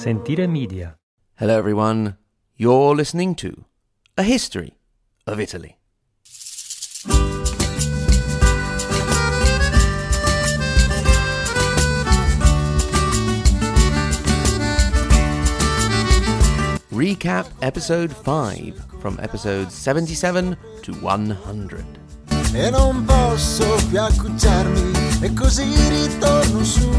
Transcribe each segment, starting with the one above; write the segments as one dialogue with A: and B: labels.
A: Sentire Media.
B: Hello everyone, you're listening to A History of Italy. Recap episode 5 from episodes 77 to 100.
C: E non posso più accucciarmi e così ritorno su.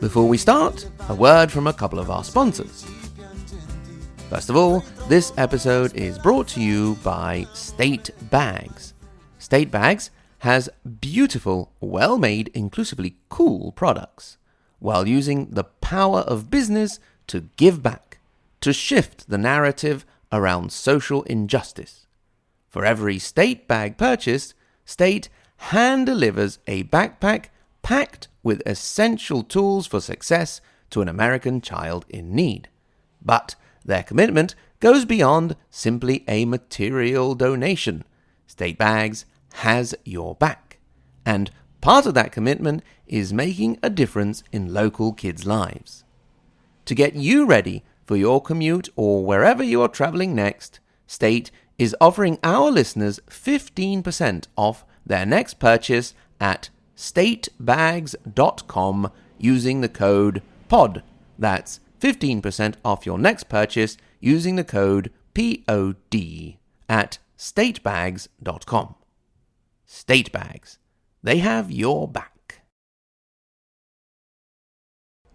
B: Before we start, a word from a couple of our sponsors. First of all, this episode is brought to you by State Bags. State Bags has beautiful, well-made, inclusively cool products, while using the power of business to give back, to shift the narrative around social injustice. For every State bag purchased, State hand-delivers a backpack packed with essential tools for success to an American child in need. But their commitment goes beyond simply a material donation. State Bags has your back. And part of that commitment is making a difference in local kids' lives. To get you ready for your commute or wherever you are traveling next, State is offering our listeners 15% off their next purchase at statebags.com using the code POD. That's 15% off your next purchase using the code POD at statebags.com. State Bags. They have your back.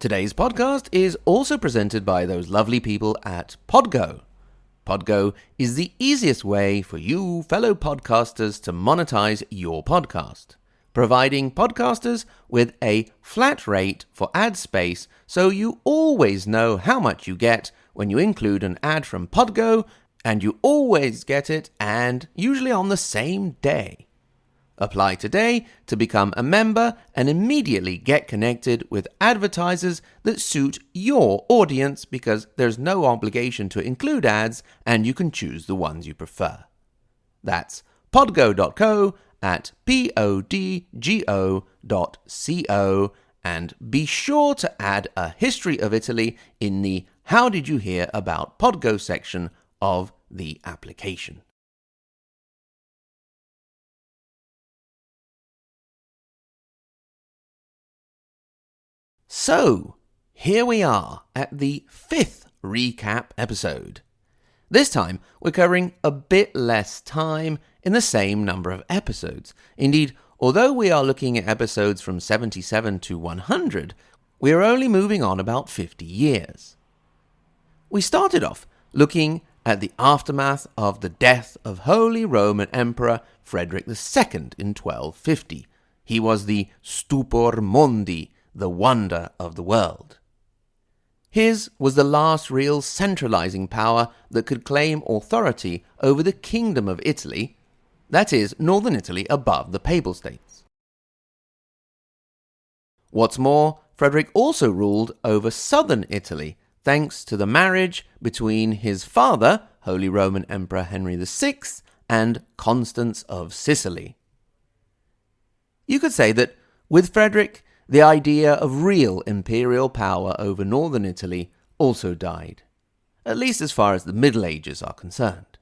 B: Today's podcast is also presented by those lovely people at Podgo. Podgo is the easiest way for you fellow podcasters to monetize your podcast, providing podcasters with a flat rate for ad space so you always know how much you get when you include an ad from Podgo, and you always get it and usually on the same day. Apply today to become a member and immediately get connected with advertisers that suit your audience because there's no obligation to include ads and you can choose the ones you prefer. That's podgo.co at podgo.co, and be sure to add a history of Italy in the How Did You Hear About Podgo section of the application. So, here we are at the 5th recap episode. This time, we're covering a bit less time in the same number of episodes. Indeed, although we are looking at episodes from 77 to 100, we are only moving on about 50 years. We started off looking at the aftermath of the death of Holy Roman Emperor Frederick II in 1250. He was the Stupor Mundi, the wonder of the world. His was the last real centralizing power that could claim authority over the Kingdom of Italy, that is, northern Italy above the Papal States. What's more, Frederick also ruled over southern Italy, thanks to the marriage between his father, Holy Roman Emperor Henry VI, and Constance of Sicily. You could say that with Frederick, the idea of real imperial power over northern Italy also died, at least as far as the Middle Ages are concerned.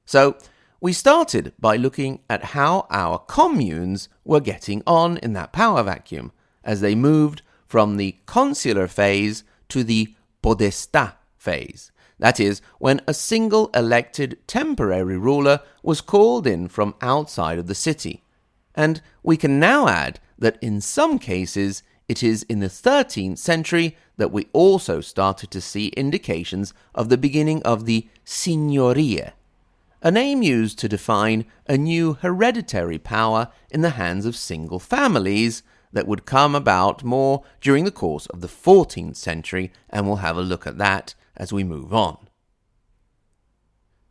B: So, we started by looking at how our communes were getting on in that power vacuum as they moved from the consular phase to the podestà phase. That is, when a single elected temporary ruler was called in from outside of the city. And we can now add that in some cases it is in the 13th century that we also started to see indications of the beginning of the signorie, a name used to define a new hereditary power in the hands of single families that would come about more during the course of the 14th century, and we'll have a look at that as we move on.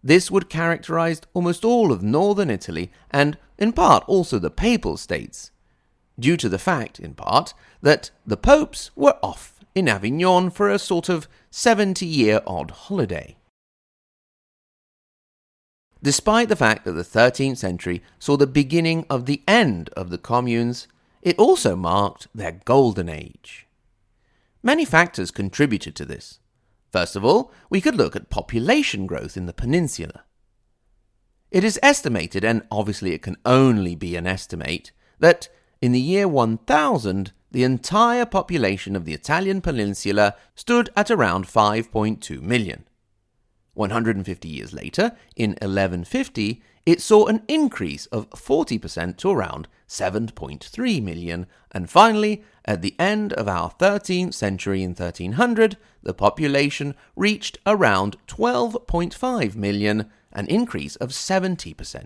B: This would characterize almost all of northern Italy and, in part, also the Papal States, due to the fact, in part, that the popes were off in Avignon for a sort of 70-year-odd holiday. Despite the fact that the 13th century saw the beginning of the end of the communes, it also marked their golden age. Many factors contributed to this. First of all, we could look at population growth in the peninsula. It is estimated, and obviously it can only be an estimate, that in the year 1000, the entire population of the Italian peninsula stood at around 5.2 million. 150 years later, in 1150, it saw an increase of 40% to around 7.3 million, and finally, at the end of our 13th century in 1300, the population reached around 12.5 million, an increase of 70%.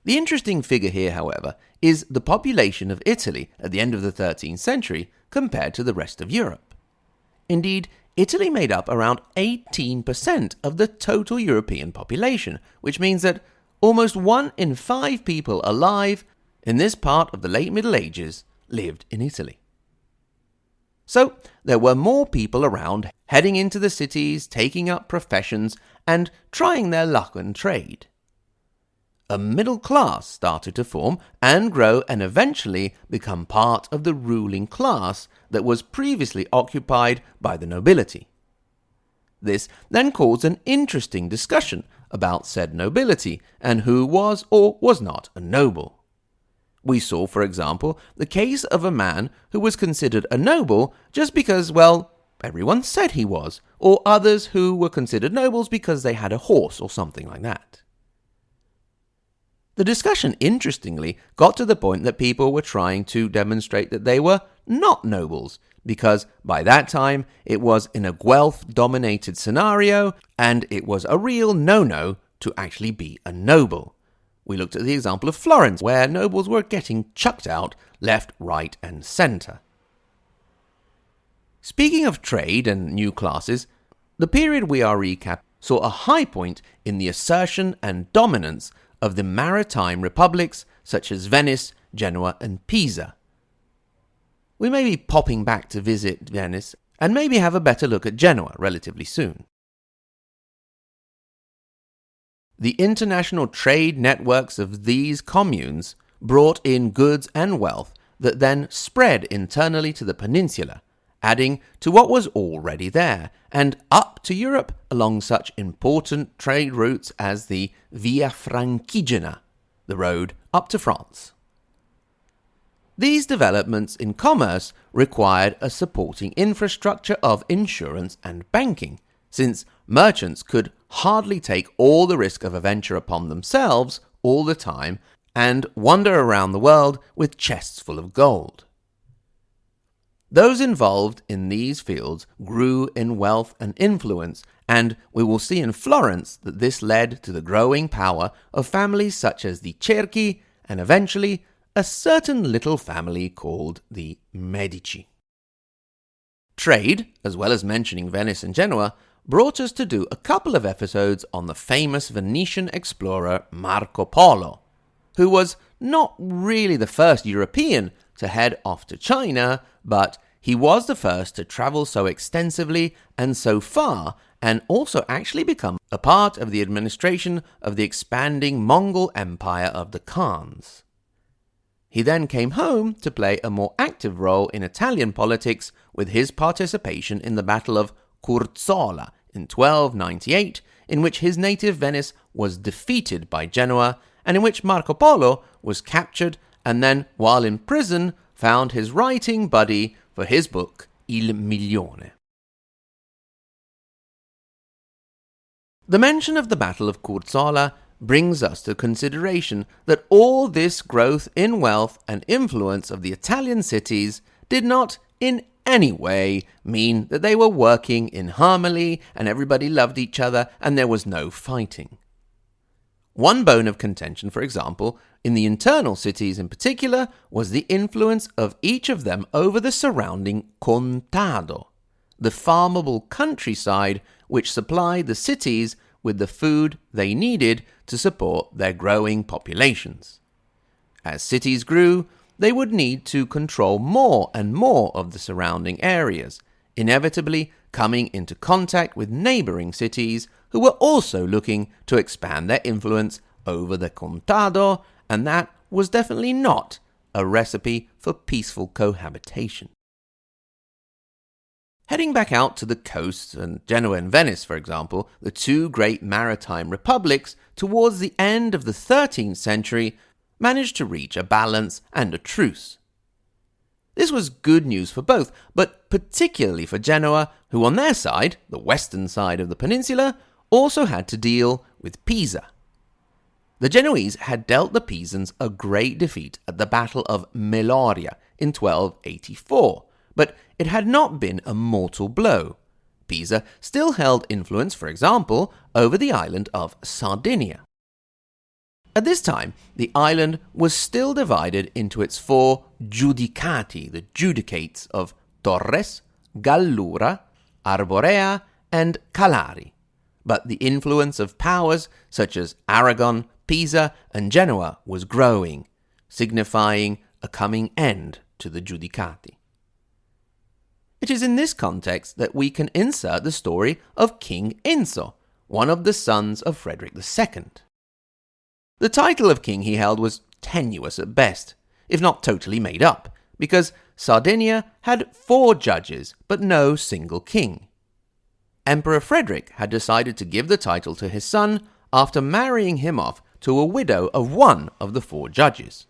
B: The interesting figure here, however, is the population of Italy at the end of the 13th century compared to the rest of Europe. Indeed, Italy made up around 18% of the total European population, which means that almost 1 in 5 people alive in this part of the late Middle Ages lived in Italy. So, there were more people around heading into the cities, taking up professions, and trying their luck in trade. A middle class started to form and grow and eventually become part of the ruling class that was previously occupied by the nobility. This then caused an interesting discussion about said nobility and who was or was not a noble. We saw, for example, the case of a man who was considered a noble just because, well, everyone said he was, or others who were considered nobles because they had a horse or something like that. The discussion, interestingly, got to the point that people were trying to demonstrate that they were not nobles, because by that time it was in a Guelph-dominated scenario, and it was a real no-no to actually be a noble. We looked at the example of Florence, where nobles were getting chucked out left, right, and centre. Speaking of trade and new classes, the period we are recapping saw a high point in the assertion and dominance of the maritime republics such as Venice, Genoa, and Pisa. We may be popping back to visit Venice and maybe have a better look at Genoa relatively soon. The international trade networks of these communes brought in goods and wealth that then spread internally to the peninsula, adding to what was already there, and up to Europe along such important trade routes as the Via Francigena, the road up to France. These developments in commerce required a supporting infrastructure of insurance and banking, since merchants could hardly take all the risk of a venture upon themselves all the time and wander around the world with chests full of gold. Those involved in these fields grew in wealth and influence, and we will see in Florence that this led to the growing power of families such as the Cerchi and eventually a certain little family called the Medici. Trade, as well as mentioning Venice and Genoa, brought us to do a couple of episodes on the famous Venetian explorer Marco Polo, who was not really the first European to head off to China, but he was the first to travel so extensively and so far, and also actually become a part of the administration of the expanding Mongol Empire of the Khans. He then came home to play a more active role in Italian politics with his participation in the Battle of Curzola in 1298, in which his native Venice was defeated by Genoa, and in which Marco Polo was captured and then, while in prison, found his writing buddy for his book Il Milione. The mention of the Battle of Curzola brings us to consideration that all this growth in wealth and influence of the Italian cities did not in any way mean that they were working in harmony and everybody loved each other and there was no fighting. One bone of contention, for example, in the internal cities in particular, was the influence of each of them over the surrounding contado, the farmable countryside which supplied the cities with the food they needed to support their growing populations. As cities grew, they would need to control more and more of the surrounding areas, inevitably coming into contact with neighboring cities who were also looking to expand their influence over the contado, and that was definitely not a recipe for peaceful cohabitation. Heading back out to the coast, and Genoa and Venice, for example, the two great maritime republics, towards the end of the 13th century, managed to reach a balance and a truce. This was good news for both, but particularly for Genoa, who on their side, the western side of the peninsula, also had to deal with Pisa. The Genoese had dealt the Pisans a great defeat at the Battle of Meloria in 1284, but it had not been a mortal blow. Pisa still held influence, for example, over the island of Sardinia. At this time, the island was still divided into its four giudicati, the judicates of Torres, Gallura, Arborea, and Calari. But the influence of powers such as Aragon, Pisa, and Genoa was growing, signifying a coming end to the giudicati. It is in this context that we can insert the story of King Enzo, one of the sons of Frederick II. The title of king he held was tenuous at best, if not totally made up, because Sardinia had 4 judges but no single king. Emperor Frederick had decided to give the title to his son after marrying him off to a widow of one of the 4 judges.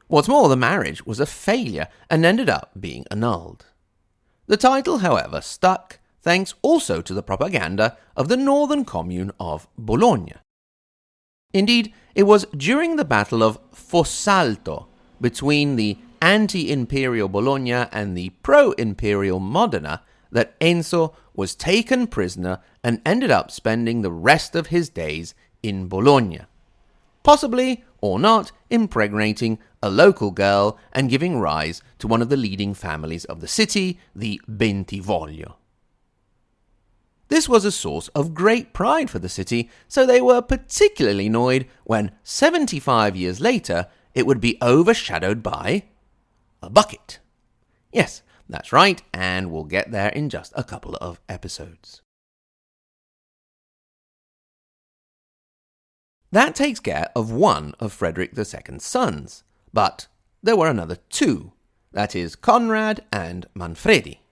B: What's more, the marriage was a failure and ended up being annulled. The title, however, stuck thanks also to the propaganda of the northern commune of Bologna. Indeed, it was during the Battle of Fossalto between the anti-imperial Bologna and the pro-imperial Modena that Enzo was taken prisoner and ended up spending the rest of his days in Bologna, possibly or not impregnating a local girl and giving rise to one of the leading families of the city, the Bentivoglio. This was a source of great pride for the city, so they were particularly annoyed when 75 years later it would be overshadowed by a bucket. Yes, that's right, and we'll get there in just a couple of episodes. That takes care of one of Frederick II's sons, but there were another 2, that is Conrad and Manfredi.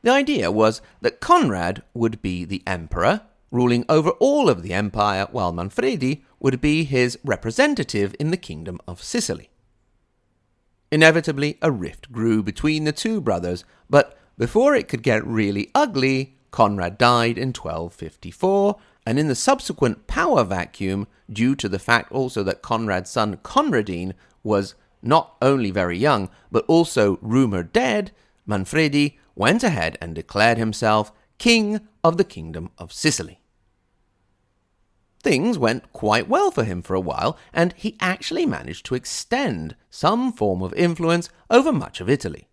B: The idea was that Conrad would be the emperor, ruling over all of the empire, while Manfredi would be his representative in the kingdom of Sicily. Inevitably, a rift grew between the 2 brothers, but before it could get really ugly, Conrad died in 1254, and in the subsequent power vacuum, due to the fact also that Conrad's son Conradin was not only very young, but also rumoured dead, Manfredi went ahead and declared himself king of the kingdom of Sicily. Things went quite well for him for a while, and he actually managed to extend some form of influence over much of Italy.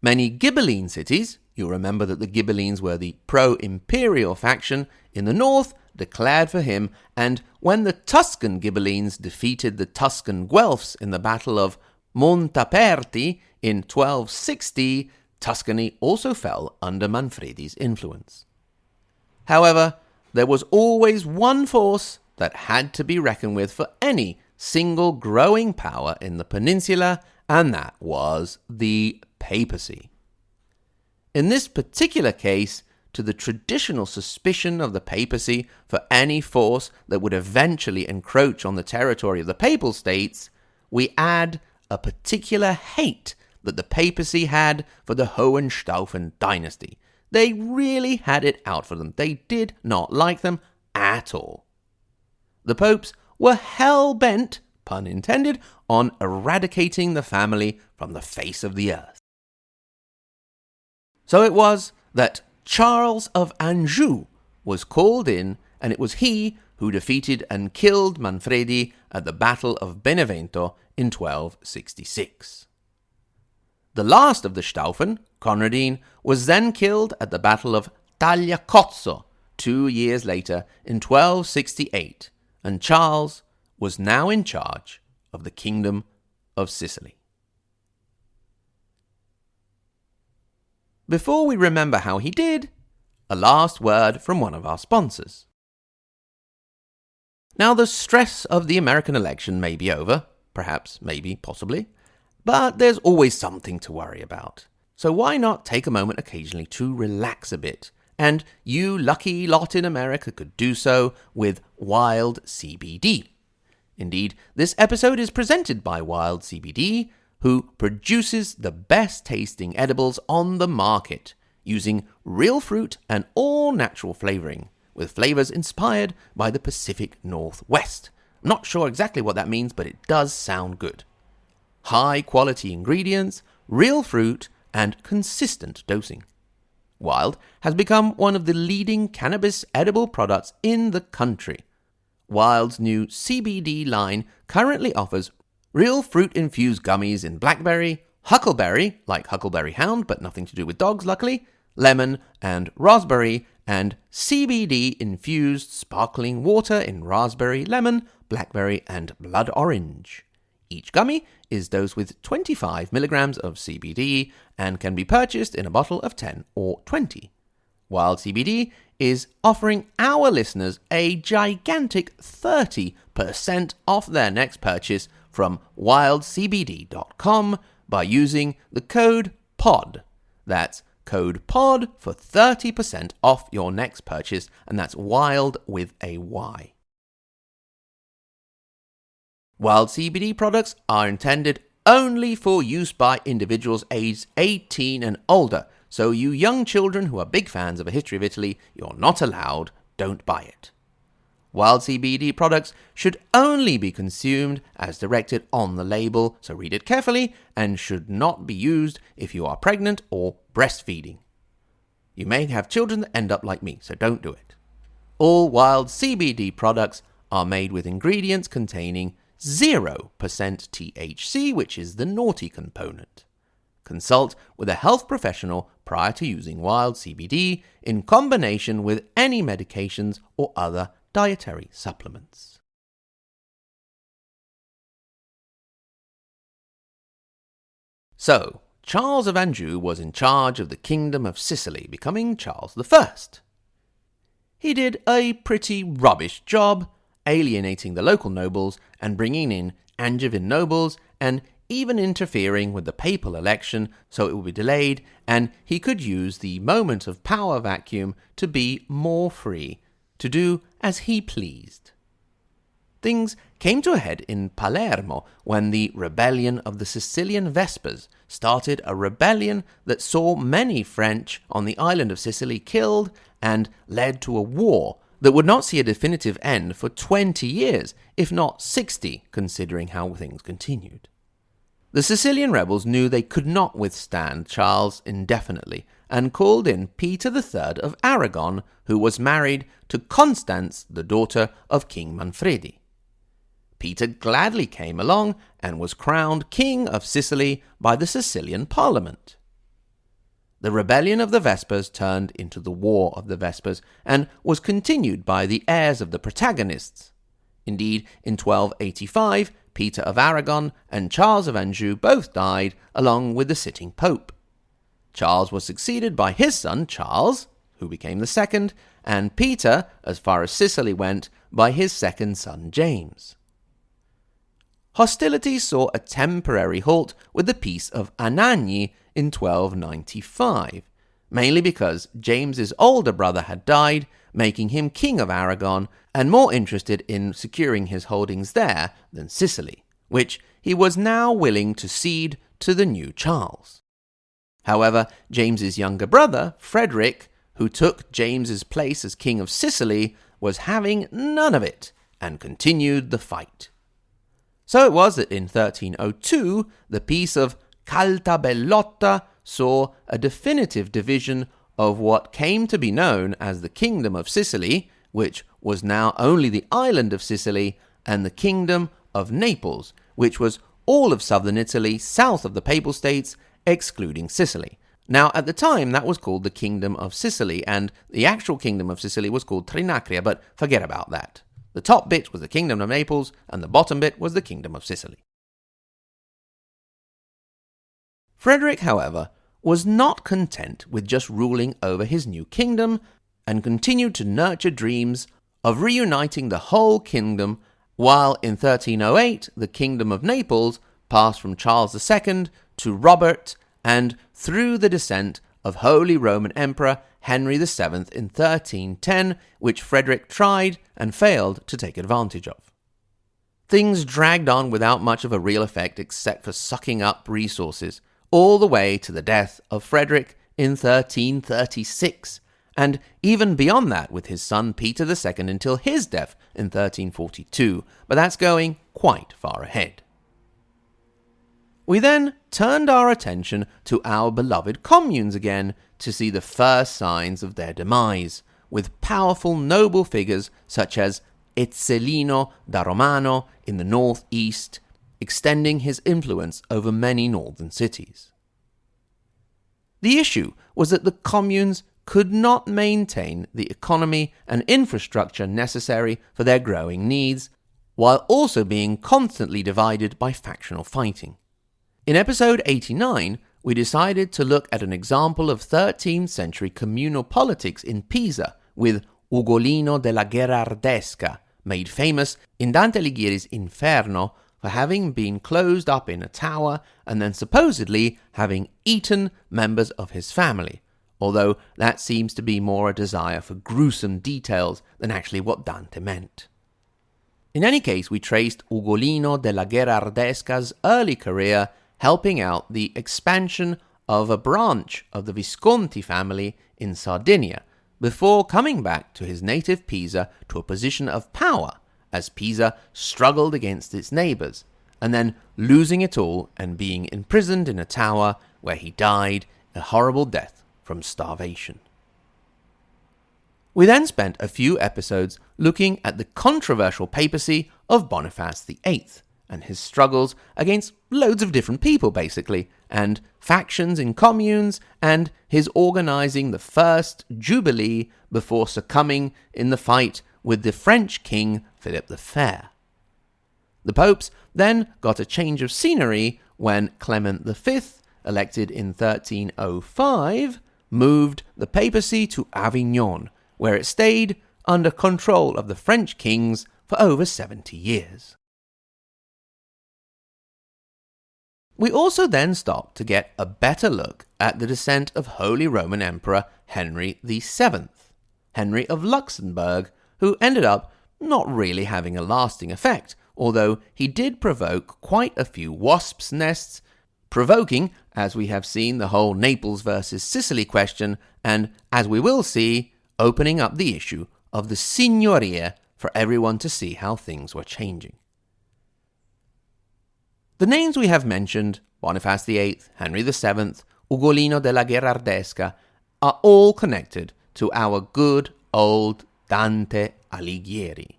B: Many Ghibelline cities, you'll remember that the Ghibellines were the pro-imperial faction in the north, declared for him, and when the Tuscan Ghibellines defeated the Tuscan Guelphs in the Battle of Montaperti in 1260, Tuscany also fell under Manfredi's influence. However, there was always one force that had to be reckoned with for any single growing power in the peninsula, and that was the papacy. In this particular case, to the traditional suspicion of the papacy for any force that would eventually encroach on the territory of the papal states, we add a particular hate that the papacy had for the Hohenstaufen dynasty. They really had it out for them. They did not like them at all. The popes were hell-bent, pun intended, on eradicating the family from the face of the earth. So it was that Charles of Anjou was called in, and it was he who defeated and killed Manfredi at the Battle of Benevento in 1266. The last of the Staufen, Conradin, was then killed at the Battle of Tagliacozzo 2 years later in 1268, and Charles was now in charge of the Kingdom of Sicily. Before we remember how he did, a last word from one of our sponsors. Now, the stress of the American election may be over, perhaps, maybe, possibly, but there's always something to worry about. So why not take a moment occasionally to relax a bit? And you lucky lot in America could do so with Wild CBD. Indeed, this episode is presented by Wild CBD, who produces the best tasting edibles on the market, using real fruit and all natural flavoring, with flavors inspired by the Pacific Northwest. I'm not sure exactly what that means, but it does sound good. High quality ingredients, real fruit, and consistent dosing. Wild has become one of the leading cannabis edible products in the country. Wild's new CBD line currently offers real fruit-infused gummies in blackberry, huckleberry, like Huckleberry Hound, but nothing to do with dogs, luckily, lemon and raspberry, and CBD-infused sparkling water in raspberry, lemon, blackberry, and blood orange. Each gummy is dosed with 25 milligrams of CBD and can be purchased in a bottle of 10 or 20. Wild CBD is offering our listeners a gigantic 30% off their next purchase from wildcbd.com by using the code POD. That's code POD for 30% off your next purchase, and that's wild with a Y. Wild CBD products are intended only for use by individuals aged 18 and older. So you young children who are big fans of A History of Italy, you're not allowed, don't buy it. Wild CBD products should only be consumed as directed on the label, so read it carefully, and should not be used if you are pregnant or breastfeeding. You may have children that end up like me, so don't do it. All Wild CBD products are made with ingredients containing 0% THC, which is the naughty component. Consult with a health professional prior to using Wild CBD in combination with any medications or other dietary supplements. So, Charles of Anjou was in charge of the Kingdom of Sicily, becoming Charles I. He did a pretty rubbish job, alienating the local nobles and bringing in Angevin nobles and even interfering with the papal election so it would be delayed, and he could use the moment of power vacuum to be more free, to do as he pleased. Things came to a head in Palermo when the rebellion of the Sicilian Vespers started a rebellion that saw many French on the island of Sicily killed and led to a war that would not see a definitive end for 20 years, if not 60, considering how things continued. The Sicilian rebels knew they could not withstand Charles indefinitely and called in Peter III of Aragon, who was married to Constance, the daughter of King Manfredi. Peter gladly came along and was crowned King of Sicily by the Sicilian Parliament. The rebellion of the Vespers turned into the War of the Vespers and was continued by the heirs of the protagonists. Indeed, in 1285, Peter of Aragon and Charles of Anjou both died, along with the sitting pope. Charles was succeeded by his son Charles, who became the second, and Peter, as far as Sicily went, by his second son James. Hostilities saw a temporary halt with the Peace of Anagni in 1295, mainly because James's older brother had died, making him King of Aragon and more interested in securing his holdings there than Sicily, which he was now willing to cede to the new Charles. However, James's younger brother, Frederick, who took James's place as King of Sicily, was having none of it and continued the fight. So it was that in 1302, the Peace of Caltabellotta saw a definitive division of what came to be known as the Kingdom of Sicily, which was now only the island of Sicily, and the Kingdom of Naples, which was all of southern Italy south of the Papal States, excluding Sicily. Now, at the time, that was called the Kingdom of Sicily, and the actual Kingdom of Sicily was called Trinacria, but forget about that. The top bit was the Kingdom of Naples, and the bottom bit was the Kingdom of Sicily. Frederick, however, was not content with just ruling over his new kingdom, and continued to nurture dreams of reuniting the whole kingdom, while in 1308 the Kingdom of Naples passed from Charles II to Robert, and through the descent of Holy Roman Emperor Henry VII in 1310, which Frederick tried and failed to take advantage of. Things dragged on without much of a real effect except for sucking up resources, all the way to the death of Frederick in 1336, and even beyond that with his son Peter II until his death in 1342, but that's going quite far ahead. We then turned our attention to our beloved communes again to see the first signs of their demise, with powerful noble figures such as Ezzelino da Romano in the northeast, extending his influence over many northern cities. The issue was that the communes could not maintain the economy and infrastructure necessary for their growing needs, while also being constantly divided by factional fighting. In episode 89, we decided to look at an example of 13th century communal politics in Pisa with Ugolino della Gherardesca, made famous in Dante Alighieri's Inferno for having been closed up in a tower and then supposedly having eaten members of his family, although that seems to be more a desire for gruesome details than actually what Dante meant. In any case, we traced Ugolino della Gherardesca's early career helping out the expansion of a branch of the Visconti family in Sardinia, before coming back to his native Pisa to a position of power as Pisa struggled against its neighbours, and then losing it all and being imprisoned in a tower where he died a horrible death from starvation. We then spent a few episodes looking at the controversial papacy of Boniface VIII, and his struggles against loads of different people basically, and factions in communes, and his organising the first Jubilee before succumbing in the fight with the French king Philip the Fair. The popes then got a change of scenery when Clement V, elected in 1305, moved the papacy to Avignon, where it stayed under control of the French kings for over 70 years. We also then stopped to get a better look at the descent of Holy Roman Emperor Henry VII, Henry of Luxembourg, who ended up not really having a lasting effect, although he did provoke quite a few wasps' nests, provoking, as we have seen, the whole Naples versus Sicily question, and, as we will see, opening up the issue of the signoria for everyone to see how things were changing. The names we have mentioned, Boniface VIII, Henry VII, Ugolino della Gherardesca, are all connected to our good old Dante Alighieri.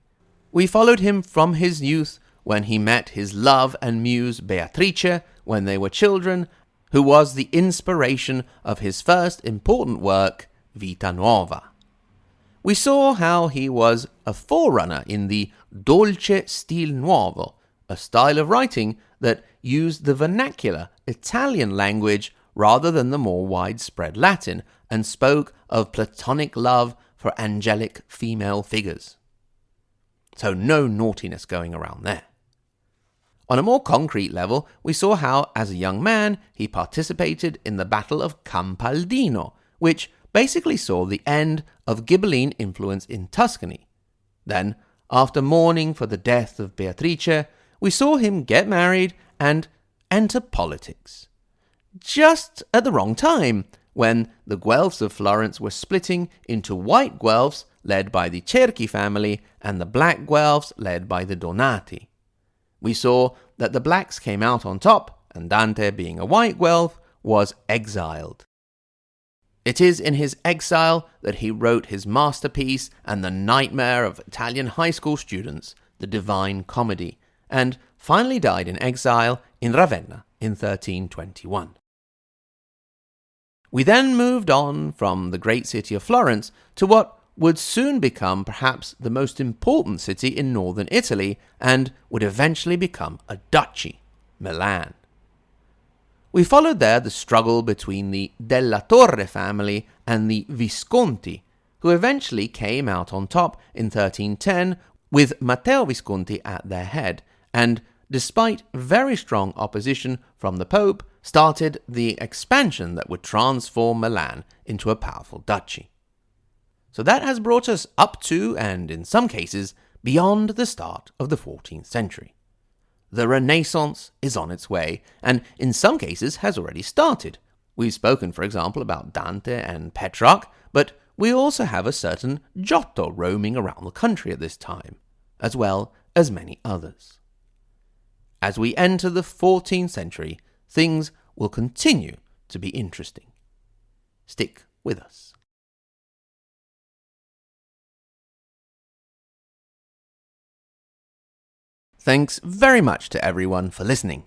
B: We followed him from his youth when he met his love and muse Beatrice when they were children, who was the inspiration of his first important work, Vita Nuova. We saw how he was a forerunner in the dolce stil nuovo, a style of writing that used the vernacular Italian language rather than the more widespread Latin, and spoke of platonic love for angelic female figures. So no naughtiness going around there. On a more concrete level, we saw how, as a young man, he participated in the Battle of Campaldino, which basically saw the end of Ghibelline influence in Tuscany. Then, after mourning for the death of Beatrice, we saw him get married and enter politics. Just at the wrong time, when the Guelphs of Florence were splitting into white Guelphs led by the Cerchi family and the black Guelphs led by the Donati. We saw that the blacks came out on top, and Dante, being a white Guelph, was exiled. It is in his exile that he wrote his masterpiece and the nightmare of Italian high school students, the Divine Comedy, and finally died in exile in Ravenna in 1321. We then moved on from the great city of Florence to what would soon become perhaps the most important city in northern Italy and would eventually become a duchy, Milan. We followed there the struggle between the Della Torre family and the Visconti, who eventually came out on top in 1310 with Matteo Visconti at their head, and despite very strong opposition from the Pope, started the expansion that would transform Milan into a powerful duchy. So that has brought us up to, and in some cases, beyond the start of the 14th century. The Renaissance is on its way, and in some cases has already started. We've spoken, for example, about Dante and Petrarch, but we also have a certain Giotto roaming around the country at this time, as well as many others. As we enter the 14th century, things will continue to be interesting. Stick with us. Thanks very much to everyone for listening.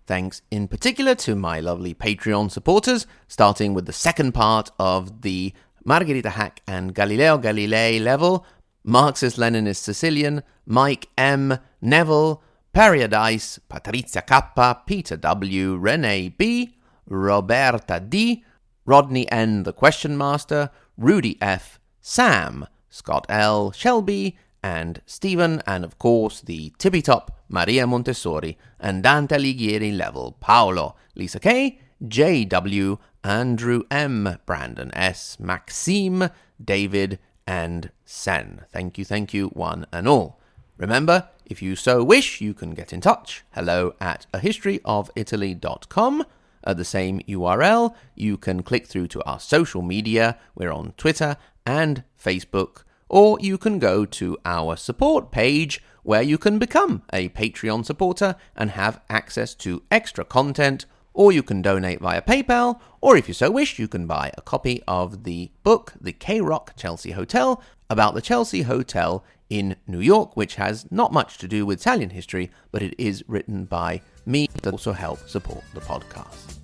B: Thanks in particular to my lovely Patreon supporters, starting with the second part of the Margherita Hack and Galileo Galilei level, Marxist-Leninist Sicilian, Mike M, Neville, Paradise, Patrizia K, Peter W, Renee B, Roberta D, Rodney N, the Question Master, Rudy F, Sam, Scott L, Shelby, and Stephen, and of course the tippy-top Maria Montessori and Dante Alighieri level Paolo, Lisa K, JW, Andrew M, Brandon S, Maxime, David, and Sen. Thank you, one and all. Remember, if you so wish, you can get in touch. hello@ahistoryofitaly.com. At the same URL, you can click through to our social media. We're on Twitter and Facebook. Or you can go to our support page where you can become a Patreon supporter and have access to extra content, or you can donate via PayPal, or if you so wish, you can buy a copy of the book, The K-Rock Chelsea Hotel, about the Chelsea Hotel in New York, which has not much to do with Italian history, but it is written by me to also help support the podcast.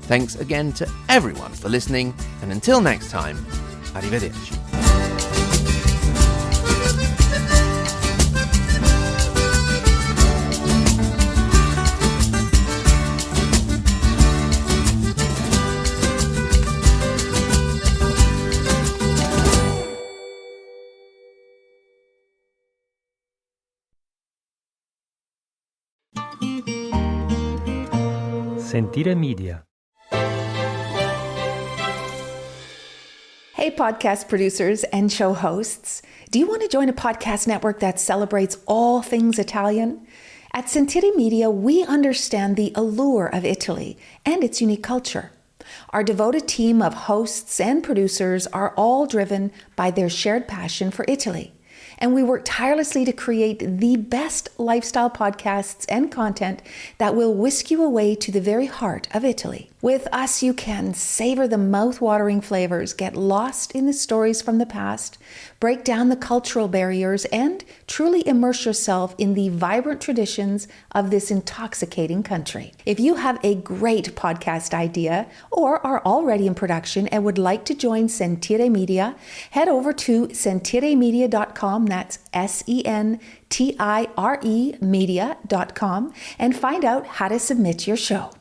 B: Thanks again to everyone for listening, and until next time, arrivederci.
A: Sentire Media.
D: Hey, podcast producers and show hosts. Do you want to join a podcast network that celebrates all things Italian? At Sentire Media, we understand the allure of Italy and its unique culture. Our devoted team of hosts and producers are all driven by their shared passion for Italy. And we work tirelessly to create the best lifestyle podcasts and content that will whisk you away to the very heart of Italy. With us, you can savor the mouth-watering flavors, get lost in the stories from the past, break down the cultural barriers, and truly immerse yourself in the vibrant traditions of this intoxicating country. If you have a great podcast idea or are already in production and would like to join Sentire Media, head over to sentiremedia.com, that's SENTIRE media.com, and find out how to submit your show.